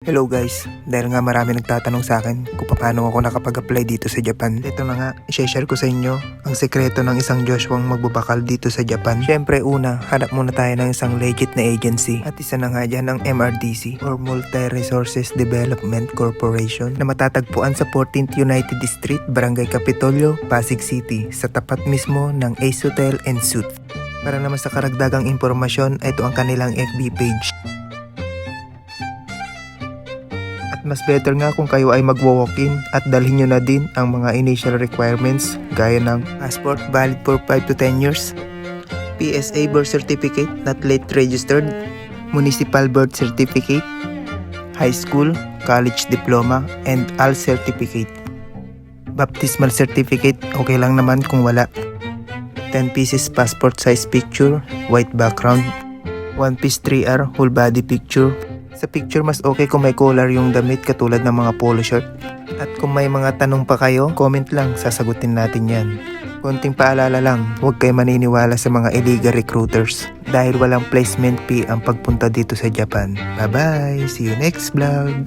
Hello guys, dahil nga marami nagtatanong sa akin kung paano ako nakapag-apply dito sa Japan. Ito na nga, i-share ko sa inyo ang sekreto ng isang Joshuang magbubakal dito sa Japan. Syempre una, hanap muna tayo ng isang legit na agency. At isa na nga dyan ang MRDC or Multi Resources Development Corporation na matatagpuan sa 14th United Street, Barangay Capitolio, Pasig City sa tapat mismo ng Ace Hotel and Suites. Para naman sa karagdagang impormasyon, ito ang kanilang FB page. At mas better nga kung kayo ay magwo-walk-in at dalhin nyo na din ang mga initial requirements gaya ng passport valid for 5 to 10 years, PSA birth certificate not late registered, municipal birth certificate, high school, college diploma, and AL certificate. Baptismal certificate, okay lang naman kung wala. 10 pieces passport size picture, white background, 1 piece 3R whole body picture. Sa picture mas okay kung may collar yung damit katulad ng mga polo shirt. At kung may mga tanong pa kayo, comment lang, sasagutin natin yan. Konting paalala lang, huwag kayo maniniwala sa mga illegal recruiters dahil walang placement fee ang pagpunta dito sa Japan. Bye bye! See you next vlog!